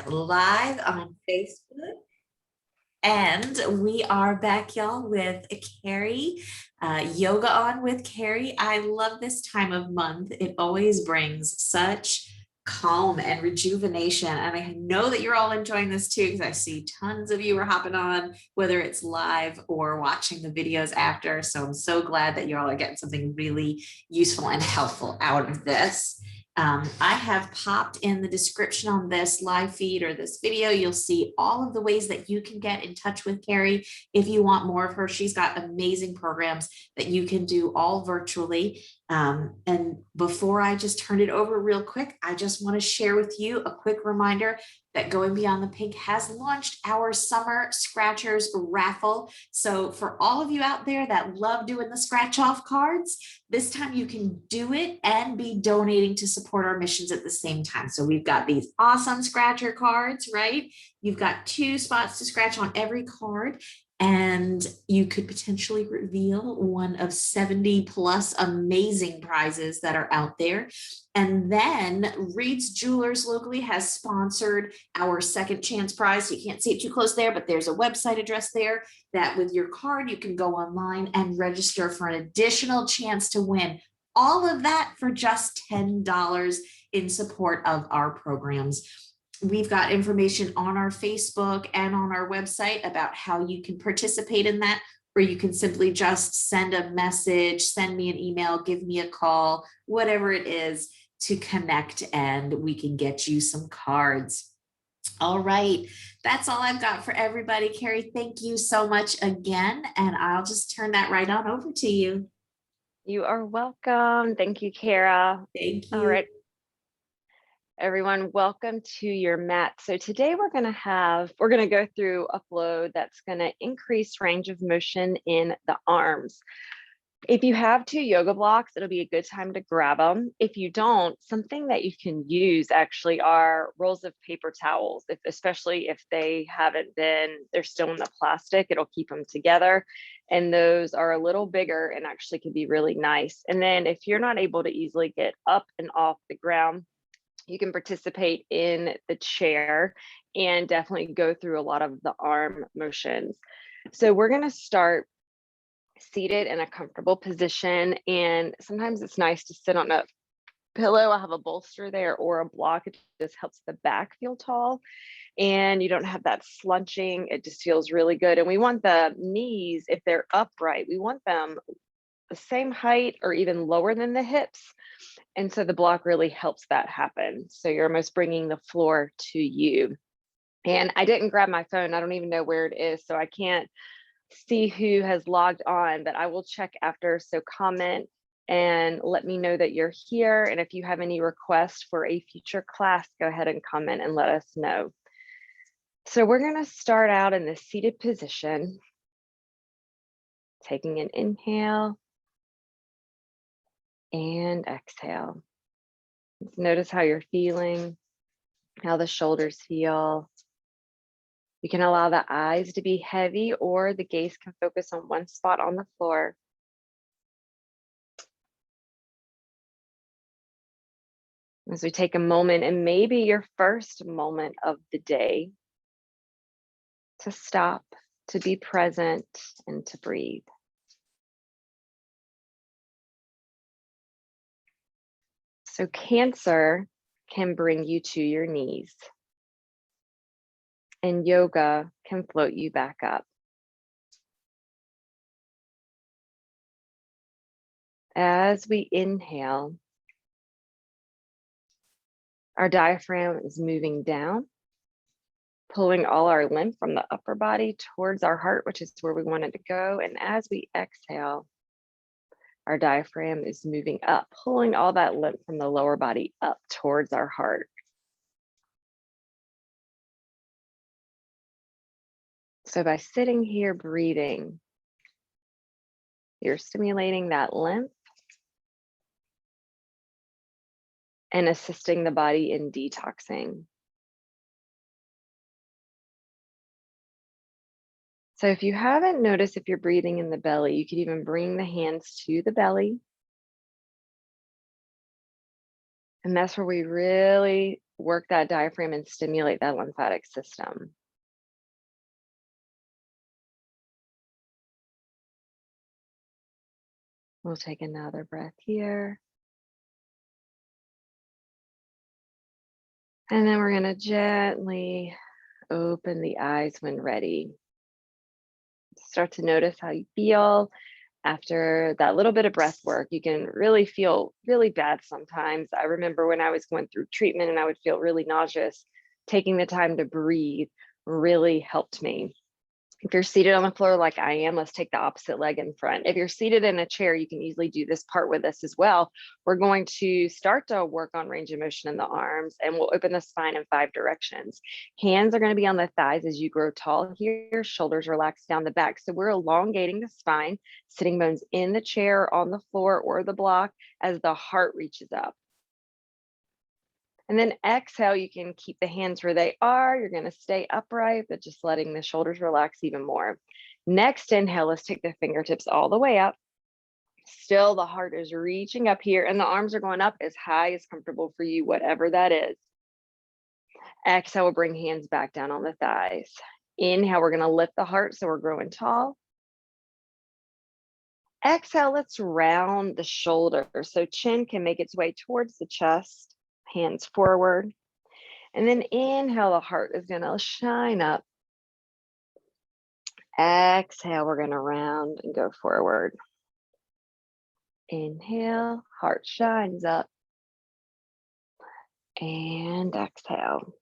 Live on Facebook. And we are back, y'all, with Cari, Yoga On with Cari. I love this time of month. It always brings such calm and rejuvenation. And I know that you're all enjoying this too, because I see tons of you are hopping on, whether it's live or watching the videos after. So I'm so glad that you all are getting something really useful and helpful out of this. I have popped in the description on this live feed or this video. You'll see all of the ways that you can get in touch with Cari if you want more of her. She's got amazing programs that you can do all virtually. And before I just turn it over real quick, I just want to share with you a quick reminder that Going Beyond the Pink has launched our summer scratchers raffle. So for all of you out there that love doing the scratch off cards, this time you can do it and be donating to support our missions at the same time. So we've got these awesome scratcher cards, right? You've got 2 spots to scratch on every card. And you could potentially reveal one of 70 plus amazing prizes that are out there. And then Reed's Jewelers locally has sponsored our second chance prize. You can't see it too close there, but there's a website address there that with your card, you can go online and register for an additional chance to win. All of that for just $10 in support of our programs. We've got information on our Facebook and on our website about how you can participate in that, or you can simply just send a message, send me an email, give me a call, whatever it is to connect, and we can get you some cards. All right, that's all I've got for everybody. Cari, thank you so much again, and I'll just turn that right on over to you. You are welcome. Thank you, Kara. Thank you. All right, everyone, welcome to your mat. So today we're going to go through a flow that's going to increase range of motion in the arms. If you have 2 yoga blocks, it'll be a good time to grab them. If you don't, something that you can use actually are rolls of paper towels, especially if they're still in the plastic, it'll keep them together. And those are a little bigger and actually can be really nice. And then if you're not able to easily get up and off the ground, you can participate in the chair and definitely go through a lot of the arm motions. So we're going to start seated in a comfortable position. And sometimes it's nice to sit on a pillow. I have a bolster there or a block. It just helps the back feel tall. And you don't have that slunching. It just feels really good. And we want the knees, if they're upright, we want them the same height or even lower than the hips. And so the block really helps that happen. So you're almost bringing the floor to you. And I didn't grab my phone. I don't even know where it is. So I can't see who has logged on, but I will check after. So comment and let me know that you're here. And if you have any requests for a future class, go ahead and comment and let us know. So we're going to start out in the seated position, taking an inhale and exhale. Just notice how you're feeling, how the shoulders feel. You can allow the eyes to be heavy or the gaze can focus on one spot on the floor. As we take a moment, and maybe your first moment of the day, to stop, to be present, and to breathe. So Cancer can bring you to your knees, and yoga can float you back up. As we inhale, our diaphragm is moving down, pulling all our lymph from the upper body towards our heart, which is where we want it to go. And as we exhale, our diaphragm is moving up, pulling all that lymph from the lower body up towards our heart. So by sitting here breathing, you're stimulating that lymph and assisting the body in detoxing. So if you haven't noticed if you're breathing in the belly, you could even bring the hands to the belly. And that's where we really work that diaphragm and stimulate that lymphatic system. We'll take another breath here. And then we're going to gently open the eyes when ready. Start to notice how you feel after that little bit of breath work. You can really feel really bad sometimes. I remember when I was going through treatment and I would feel really nauseous, taking the time to breathe really helped me. If you're seated on the floor like I am, let's take the opposite leg in front. If you're seated in a chair, you can easily do this part with us as well. We're going to start to work on range of motion in the arms, and we'll open the spine in 5 directions. Hands are going to be on the thighs as you grow tall here, shoulders relax down the back. So we're elongating the spine, sitting bones in the chair, on the floor, or the block as the heart reaches up. And then exhale, you can keep the hands where they are. You're going to stay upright, but just letting the shoulders relax even more. Next inhale, let's take the fingertips all the way up. Still, the heart is reaching up here and the arms are going up as high as comfortable for you, whatever that is. Exhale, we'll bring hands back down on the thighs. Inhale, we're going to lift the heart so we're growing tall. Exhale, let's round the shoulders so chin can make its way towards the chest. Hands forward. And then inhale, the heart is going to shine up. Exhale, we're going to round and go forward. Inhale, heart shines up. And exhale.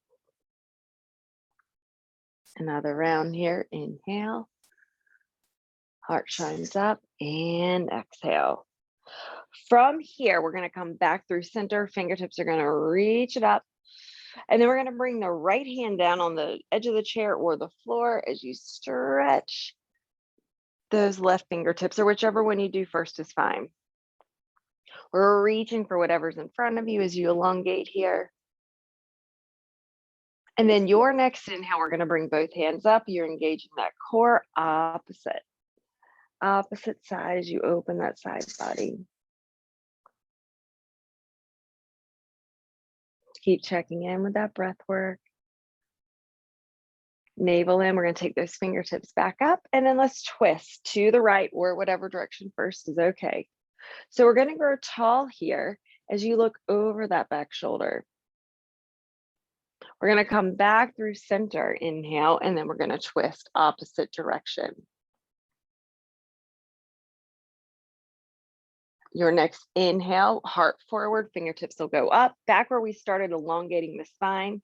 Another round here. Inhale, heart shines up, and exhale. From here, we're going to come back through center. Fingertips are going to reach it up. And then we're going to bring the right hand down on the edge of the chair or the floor as you stretch those left fingertips, or whichever one you do first is fine. We're reaching for whatever's in front of you as you elongate here. And then your next inhale, we're going to bring both hands up. You're engaging that core opposite side as you open that side body. Keep checking in with that breath work. Navel in, we're going to take those fingertips back up, and then let's twist to the right or whatever direction first is okay. So we're going to grow tall here as you look over that back shoulder. We're going to come back through center, inhale, and then we're going to twist opposite direction. Your next inhale, heart forward, fingertips will go up, back where we started, elongating the spine.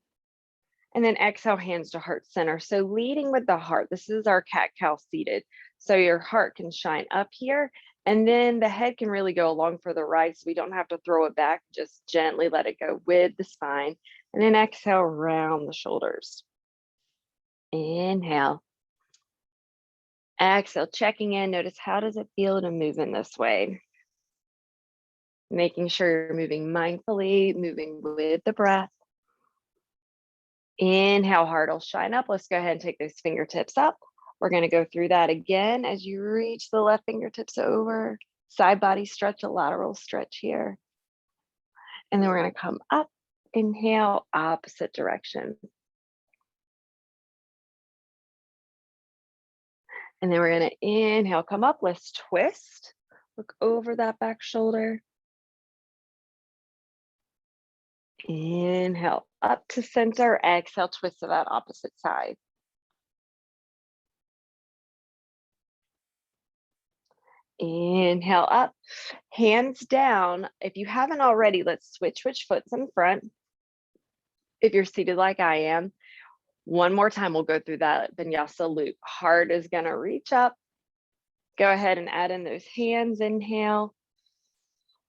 And then exhale, hands to heart center. So leading with the heart, this is our cat-cow seated. So your heart can shine up here, and then the head can really go along for the right, so we don't have to throw it back, just gently let it go with the spine. And then exhale, round the shoulders. Inhale. Exhale, checking in. Notice, how does it feel to move in this way? Making sure you're moving mindfully, moving with the breath. Inhale, heart will shine up. Let's go ahead and take those fingertips up. We're going to go through that again as you reach the left fingertips over. Side body stretch, a lateral stretch here. And then we're going to come up. Inhale, opposite direction. And then we're going to inhale, come up. Let's twist. Look over that back shoulder. Inhale, up to center. Exhale, twist to that opposite side. Inhale up, hands down. If you haven't already, let's switch which foot's in front. If you're seated like I am, one more time, we'll go through that vinyasa loop. Heart is going to reach up. Go ahead and add in those hands. Inhale.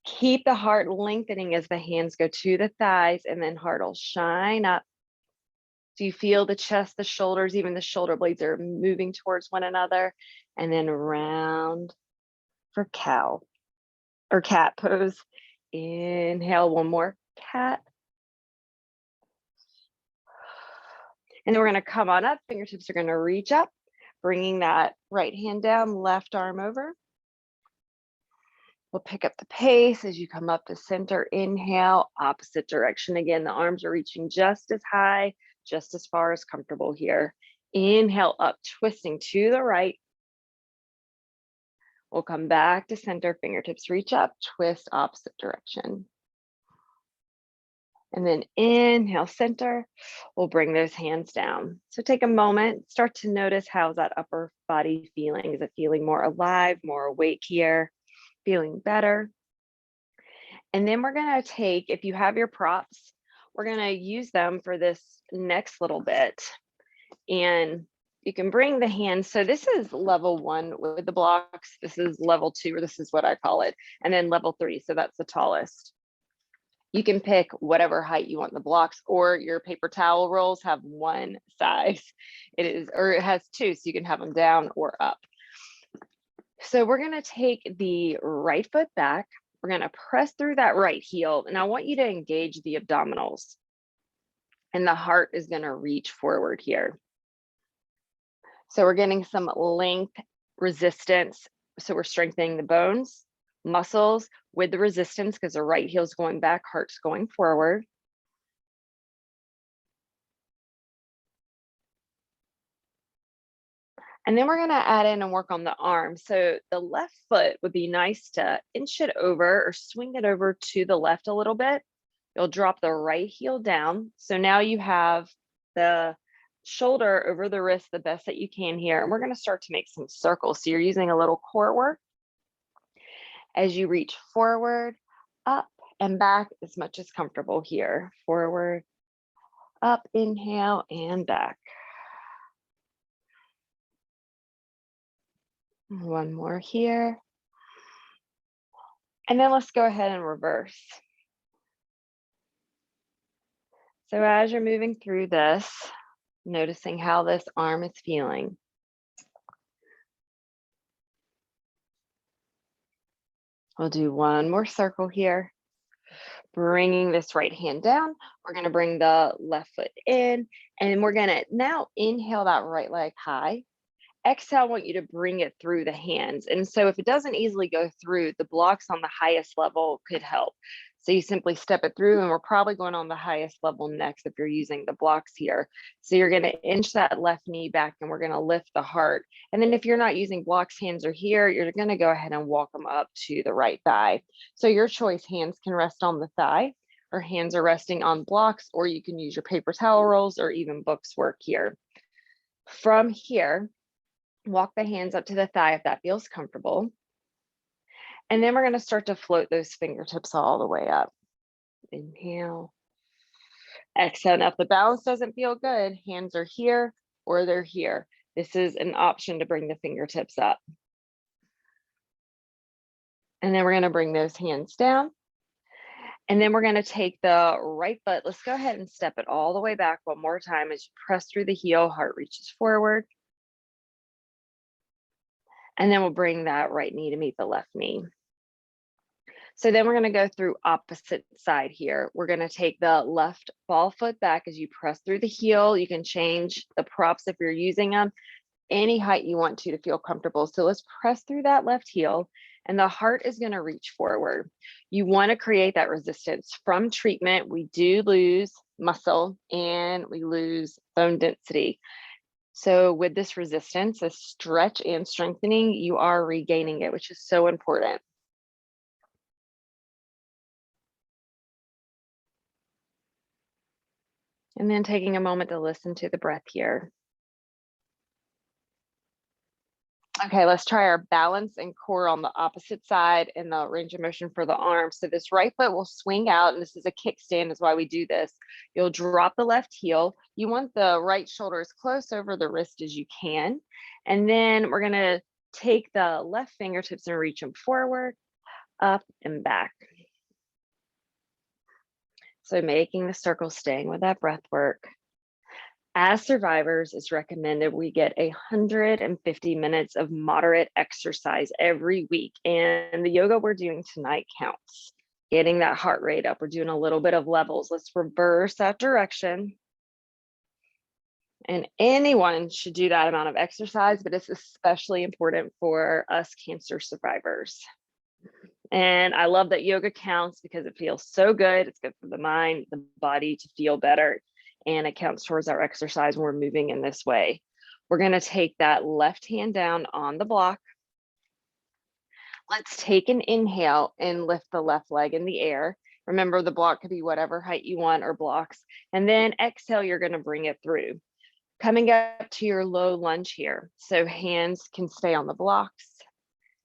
Keep the heart lengthening as the hands go to the thighs, and then heart will shine up. Do you feel the chest, the shoulders, even the shoulder blades are moving towards one another? And then round for cow or cat pose. Inhale, one more, cat. And then we're going to come on up. Fingertips are going to reach up, bringing that right hand down, left arm over. We'll pick up the pace as you come up to center. Inhale, opposite direction. Again, the arms are reaching just as high, just as far as comfortable here. Inhale up, twisting to the right. We'll come back to center, fingertips reach up, twist opposite direction. And then inhale, center. We'll bring those hands down. So take a moment, start to notice how's that upper body feeling. Is it feeling more alive, more awake here? Feeling better? And then we're gonna take, if you have your props, we're gonna use them for this next little bit. And you can bring the hands. So this is level 1 with the blocks. This is level 2, or this is what I call it. And then level 3, so that's the tallest. You can pick whatever height you want the blocks, or your paper towel rolls have one size. It is, or it has 2, so you can have them down or up. So we're gonna take the right foot back. We're gonna press through that right heel, and I want you to engage the abdominals. And the heart is gonna reach forward here. So we're getting some length, resistance. So we're strengthening the bones, muscles with the resistance, because the right heel is going back, heart's going forward. And then we're gonna add in and work on the arm. So the left foot would be nice to inch it over or swing it over to the left a little bit. You'll drop the right heel down. So now you have the shoulder over the wrist the best that you can here. And we're gonna start to make some circles. So you're using a little core work as you reach forward, up and back as much as comfortable here. Forward, up, inhale, and back. One more here. And then let's go ahead and reverse. So as you're moving through this, noticing how this arm is feeling. We'll do one more circle here. Bringing this right hand down. We're gonna bring the left foot in, and we're gonna now inhale that right leg high. Exhale, I want you to bring it through the hands. And so if it doesn't easily go through, the blocks on the highest level could help. So you simply step it through, and we're probably going on the highest level next if you're using the blocks here. So you're gonna inch that left knee back, and we're gonna lift the heart. And then if you're not using blocks, hands are here, you're gonna go ahead and walk them up to the right thigh. So your choice, hands can rest on the thigh, or hands are resting on blocks, or you can use your paper towel rolls or even books work here. From here, walk the hands up to the thigh if that feels comfortable. And then we're going to start to float those fingertips all the way up. Inhale. Exhale. Now, if the balance doesn't feel good, hands are here or they're here. This is an option to bring the fingertips up. And then we're going to bring those hands down. And then we're going to take the right foot. Let's go ahead and step it all the way back one more time as you press through the heel, heart reaches forward. And then we'll bring that right knee to meet the left knee. So then we're going to go through opposite side here. We're going to take the left ball foot back as you press through the heel. You can change the props if you're using them any height you want to feel comfortable. So let's press through that left heel, and the heart is going to reach forward. You want to create that resistance. From treatment, we do lose muscle and we lose bone density. So with this resistance, a stretch and strengthening, you are regaining it, which is so important. And then taking a moment to listen to the breath here. Okay, let's try our balance and core on the opposite side and the range of motion for the arm. So this right foot will swing out, and this is a kickstand is why we do this. You'll drop the left heel. You want the right shoulder as close over the wrist as you can. And then we're gonna take the left fingertips and reach them forward, up and back. So making the circle, staying with that breath work. As survivors, it's recommended we get 150 minutes of moderate exercise every week. And the yoga we're doing tonight counts. Getting that heart rate up. We're doing a little bit of levels. Let's reverse that direction. And anyone should do that amount of exercise, but it's especially important for us cancer survivors. And I love that yoga counts because it feels so good. It's good for the mind, the body to feel better. And it counts towards our exercise when we're moving in this way. We're going to take that left hand down on the block. Let's take an inhale and lift the left leg in the air. Remember, the block could be whatever height you want or blocks. And then exhale, you're going to bring it through. Coming up to your low lunge here. So hands can stay on the blocks.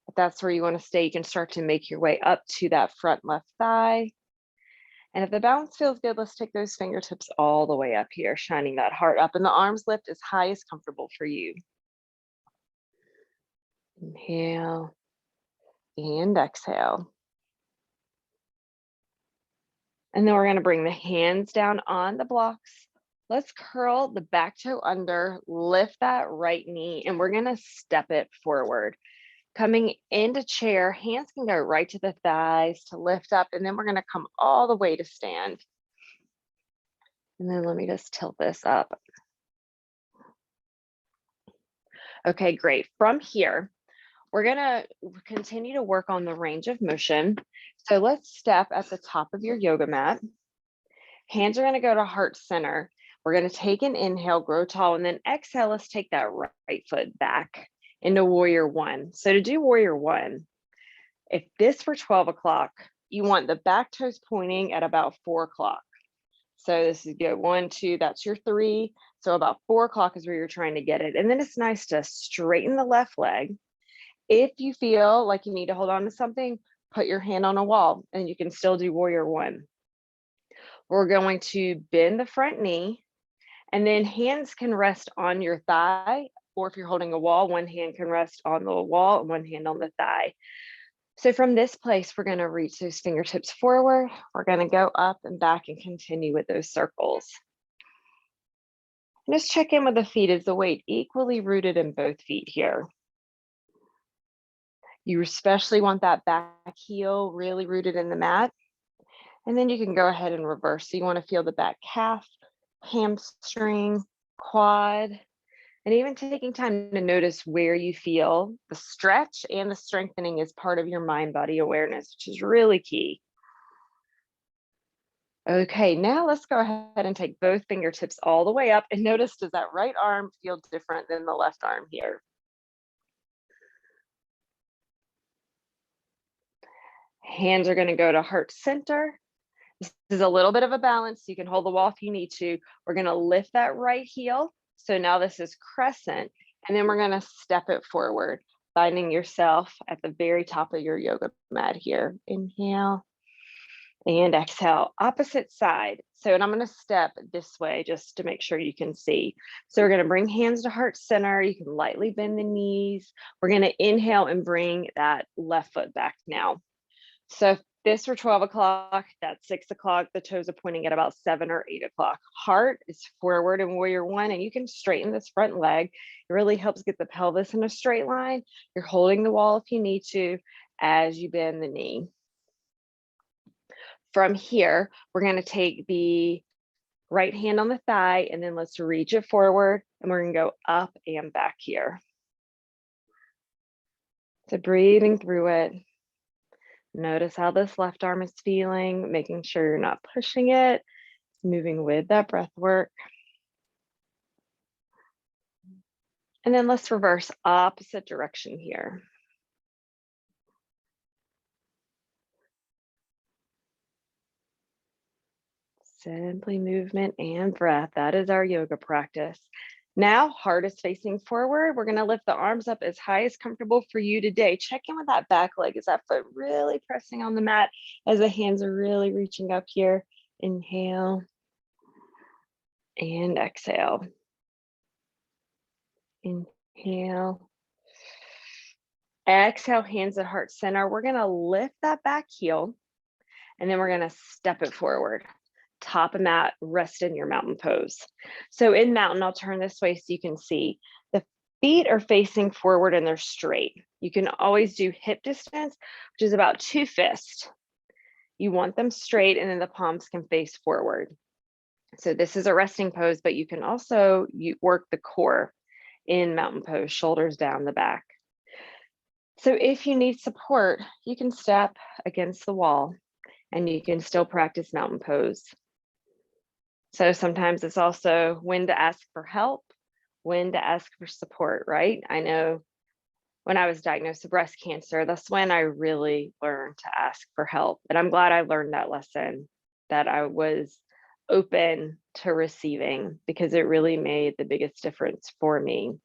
If that's where you want to stay, you can start to make your way up to that front left thigh. And if the balance feels good, let's take those fingertips all the way up here, shining that heart up, and the arms lift as high as comfortable for you. Inhale and exhale. And then we're going to bring the hands down on the blocks. Let's curl the back toe under, lift that right knee, and we're going to step it forward. Coming into chair, hands can go right to the thighs to lift up, and then we're going to come all the way to stand. And then let me just tilt this up. Okay, great. From here, we're going to continue to work on the range of motion. So let's step at the top of your yoga mat. Hands are going to go to heart center. We're going to take an inhale, grow tall, and then exhale. Let's take that right foot back into warrior one. So to do warrior one, if this were 12 o'clock, you want the back toes pointing at about 4 o'clock. So this is go 1, 2, that's your 3. So about 4 o'clock is where you're trying to get it. And then it's nice to straighten the left leg. If you feel like you need to hold on to something, put your hand on a wall and you can still do warrior one. We're going to bend the front knee, and then hands can rest on your thigh, or if you're holding a wall, one hand can rest on the wall and one hand on the thigh. So from this place, we're going to reach those fingertips forward. We're going to go up and back and continue with those circles. And just check in with the feet. Is the weight equally rooted in both feet here? You especially want that back heel really rooted in the mat. And then you can go ahead and reverse. So you want to feel the back calf, hamstring, quad, and even taking time to notice where you feel the stretch and the strengthening is part of your mind-body awareness, which is really key. Okay, now let's go ahead and take both fingertips all the way up and notice, does that right arm feel different than the left arm here? Hands are going to go to heart center. This is a little bit of a balance. You can hold the wall if you need to. We're going to lift that right heel. So now this is crescent, and then we're going to step it forward, finding yourself at the very top of your yoga mat here. Inhale and exhale, opposite side. So, and I'm going to step this way just to make sure you can see. So we're going to bring hands to heart center. You can lightly bend the knees. We're going to inhale and bring that left foot back now. So if this were 12 o'clock, that's 6 o'clock. The toes are pointing at about 7 or 8 o'clock. Heart is forward in warrior one, and you can straighten this front leg. It really helps get the pelvis in a straight line. You're holding the wall if you need to as you bend the knee. From here, we're going to take the right hand on the thigh, and then let's reach it forward, and we're going to go up and back here. So breathing through it. Notice how this left arm is feeling, making sure you're not pushing it, moving with that breath work. And then let's reverse opposite direction here. Simply movement and breath. That is our yoga practice. Now, heart is facing forward. We're going to lift the arms up as high as comfortable for you today. Check in with that back leg. Is that foot really pressing on the mat as the hands are really reaching up here? Inhale and exhale. Inhale. Exhale, hands at heart center. We're going to lift that back heel, and then we're going to step it forward. Top of mat, rest in your mountain pose. So in mountain, I'll turn this way so you can see. The feet are facing forward and they're straight. You can always do hip distance, which is about 2 fists. You want them straight, and then the palms can face forward. So this is a resting pose, but you can also work the core in mountain pose, shoulders down the back. So if you need support, you can step against the wall and you can still practice mountain pose. So sometimes it's also when to ask for help, when to ask for support, right? I know when I was diagnosed with breast cancer, that's when I really learned to ask for help. And I'm glad I learned that lesson, that I was open to receiving, because it really made the biggest difference for me.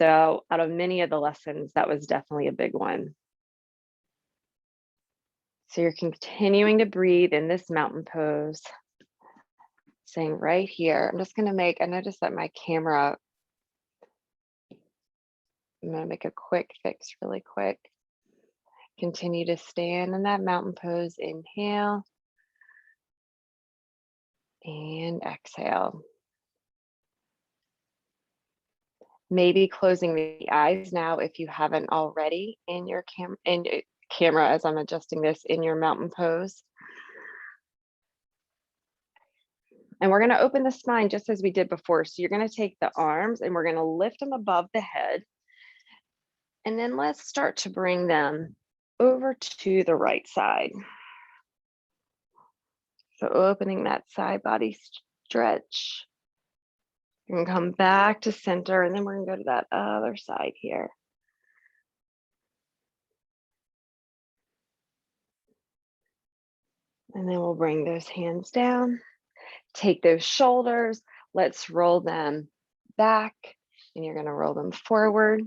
So, out of many of the lessons, that was definitely a big one. So, you're continuing to breathe in this mountain pose, saying right here, I'm just going to make, I noticed that my camera, I'm going to make a quick fix really quick. Continue to stand in that mountain pose. Inhale and exhale. Maybe closing the eyes now if you haven't already in your camera as I'm adjusting this in your mountain pose. And we're going to open the spine just as we did before. So you're going to take the arms and we're going to lift them above the head. And then let's start to bring them over to the right side. So opening that side body stretch. You can come back to center and then we're going to go to that other side here. And then we'll bring those hands down. Take those shoulders. Let's roll them back. And you're going to roll them forward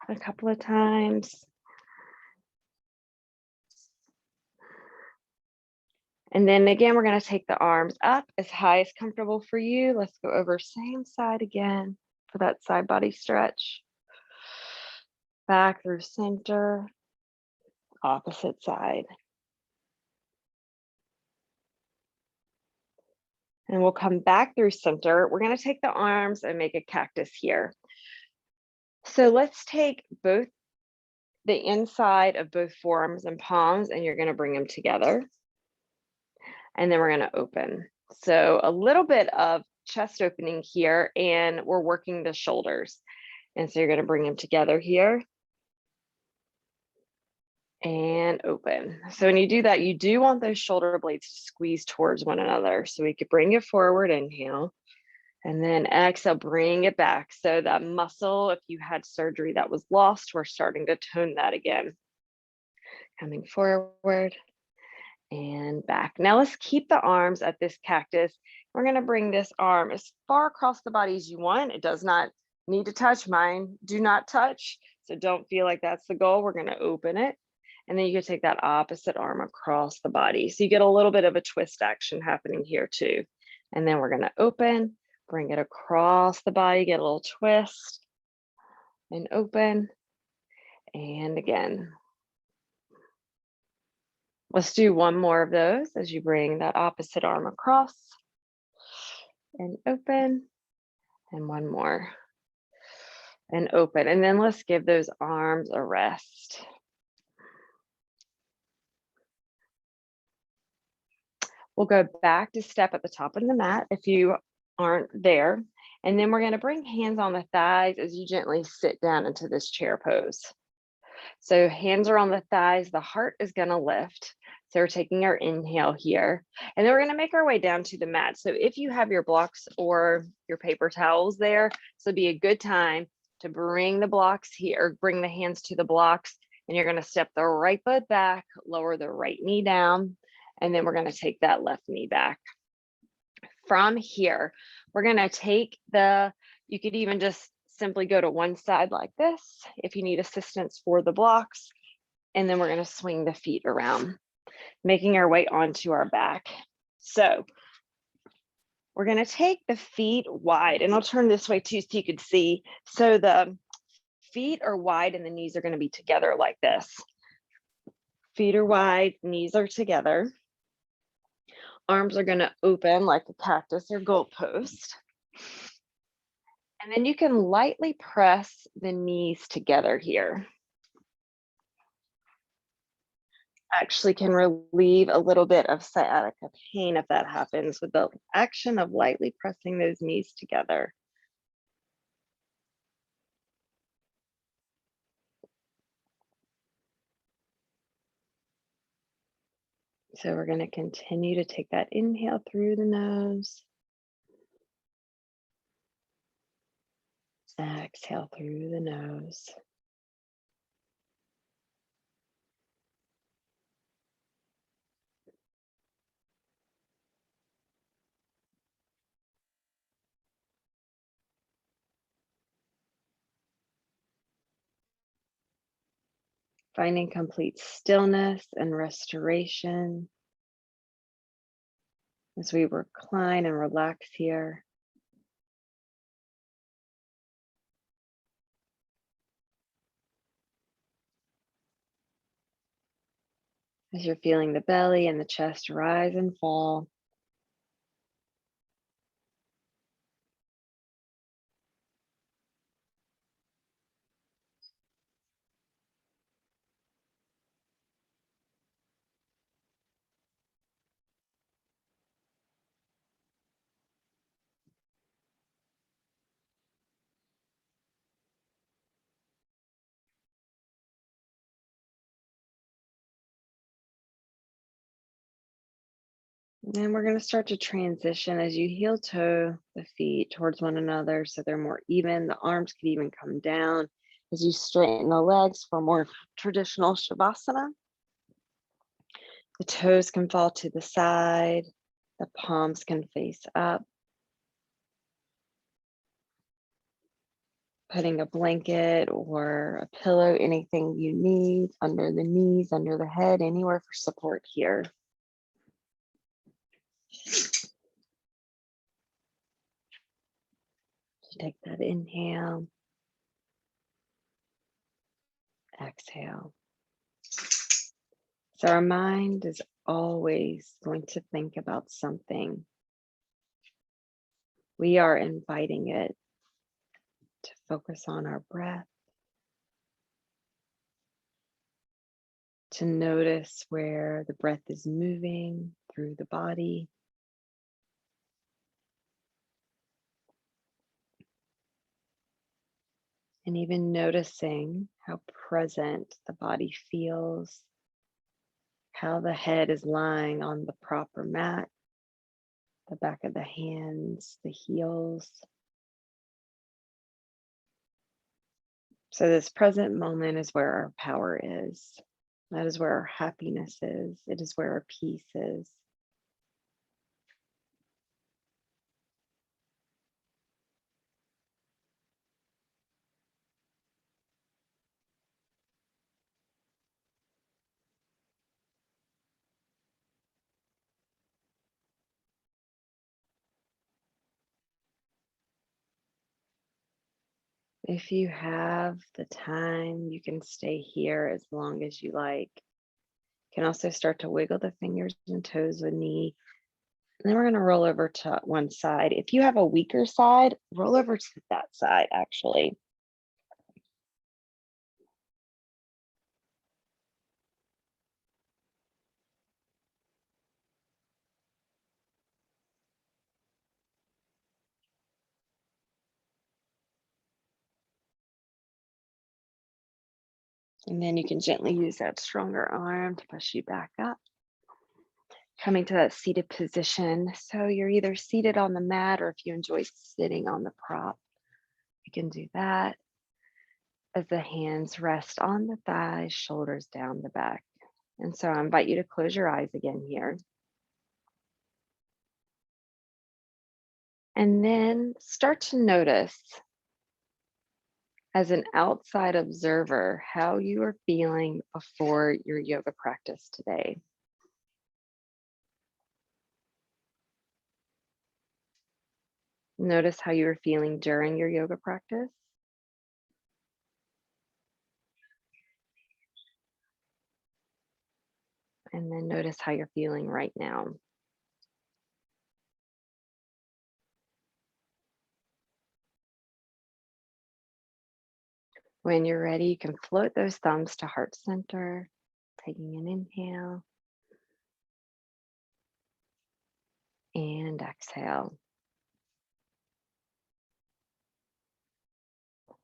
a couple of times. And then again, we're going to take the arms up as high as comfortable for you. Let's go over same side again for that side body stretch. Back through center, opposite side. And we'll come back through center. We're going to take the arms and make a cactus here. So let's take both the inside of both forearms and palms, and you're going to bring them together. And then we're going to open. So a little bit of chest opening here, and we're working the shoulders. And so you're going to bring them together here and open. So when you do that, you do want those shoulder blades to squeeze towards one another. So we could bring it forward, inhale, and then exhale, bring it back. So that muscle, if you had surgery that was lost, we're starting to tone that again. Coming forward and back. Now let's keep the arms at this cactus. We're going to bring this arm as far across the body as you want. It does not need to touch. Mine do not touch. So don't feel like that's the goal. We're going to open it. And then you can take that opposite arm across the body. So you get a little bit of a twist action happening here too. And then we're going to open, bring it across the body, get a little twist and open. And again. Let's do one more of those as you bring that opposite arm across and open, and one more and open. And then let's give those arms a rest. We'll go back to step at the top of the mat if you aren't there. And then we're going to bring hands on the thighs as you gently sit down into this chair pose. So hands are on the thighs, the heart is going to lift. So we're taking our inhale here, and then we're going to make our way down to the mat. So if you have your blocks or your paper towels there, this would be a good time to bring the blocks here, or bring the hands to the blocks, and you're going to step the right foot back, lower the right knee down, and then we're going to take that left knee back. From here, we're going to take you could even just simply go to one side like this if you need assistance for the blocks, and then we're going to swing the feet around, making our way onto our back. So we're going to take the feet wide, and I'll turn this way too so you could see. So the feet are wide and the knees are going to be together like this. Feet are wide, knees are together. Arms are going to open like a cactus or goalpost. And then you can lightly press the knees together here. Actually can relieve a little bit of sciatica pain if that happens with the action of lightly pressing those knees together. So we're going to continue to take that inhale through the nose. Exhale through the nose. Finding complete stillness and restoration as we recline and relax here. As you're feeling the belly and the chest rise and fall. And then we're going to start to transition as you heel toe the feet towards one another so they're more even. The arms could even come down as you straighten the legs for more traditional Shavasana. The toes can fall to the side. The palms can face up. Putting a blanket or a pillow, anything you need, under the knees, under the head, anywhere for support here. Take that inhale, exhale. So our mind is always going to think about something. We are inviting it to focus on our breath, to notice where the breath is moving through the body. And even noticing how present the body feels, how the head is lying on the proper mat, the back of the hands, the heels. So this present moment is where our power is. That is where our happiness is. It is where our peace is. If you have the time, you can stay here as long as you like. You can also start to wiggle the fingers and toes with knee. And then we're going to roll over to one side. If you have a weaker side, roll over to that side, actually. And then you can gently use that stronger arm to push you back up. Coming to that seated position. So you're either seated on the mat or if you enjoy sitting on the prop, you can do that. As the hands rest on the thighs, shoulders down the back. And so I invite you to close your eyes again here. And then start to notice, as an outside observer, how you are feeling before your yoga practice today. Notice how you were feeling during your yoga practice. And then notice how you're feeling right now. When you're ready, you can float those thumbs to heart center, taking an inhale and exhale.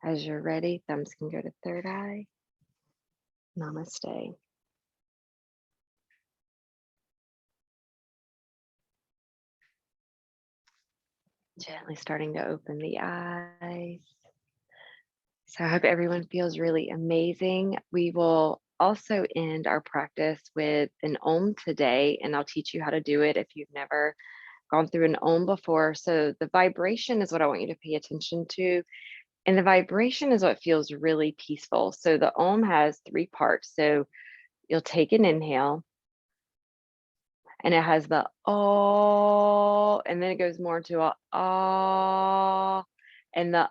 As you're ready, thumbs can go to third eye. Namaste. Gently starting to open the eyes. So I hope everyone feels really amazing. We will also end our practice with an Om today, and I'll teach you how to do it if you've never gone through an Om before. So the vibration is what I want you to pay attention to. And the vibration is what feels really peaceful. So the Om has 3 parts. So you'll take an inhale, and it has the oh, and then it goes more into a ah, and the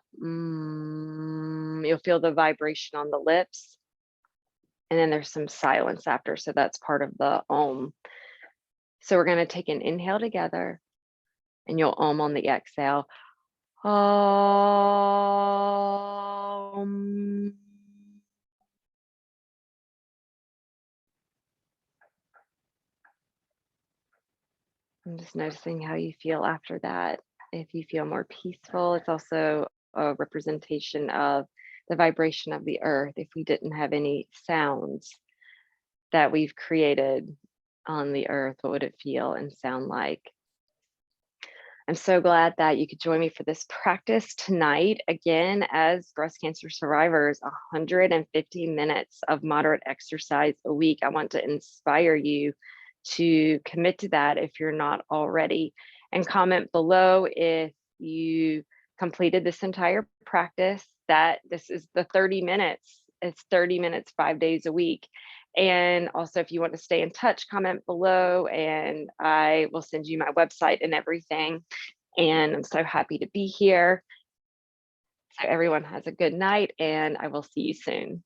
you'll feel the vibration on the lips, and then there's some silence after, so that's part of the Om. So we're going to take an inhale together, and you'll Om on the exhale. Om. I'm just noticing how you feel after that. If you feel more peaceful, it's also a representation of the vibration of the earth. If we didn't have any sounds that we've created on the earth, what would it feel and sound like? I'm so glad that you could join me for this practice tonight. Again, as breast cancer survivors, 150 minutes of moderate exercise a week. I want to inspire you to commit to that if you're not already. And comment below if you completed this entire practice, that this is the 30 minutes. It's 30 minutes, 5 days a week. And also, if you want to stay in touch, comment below and I will send you my website and everything. And I'm so happy to be here. So everyone has a good night, and I will see you soon.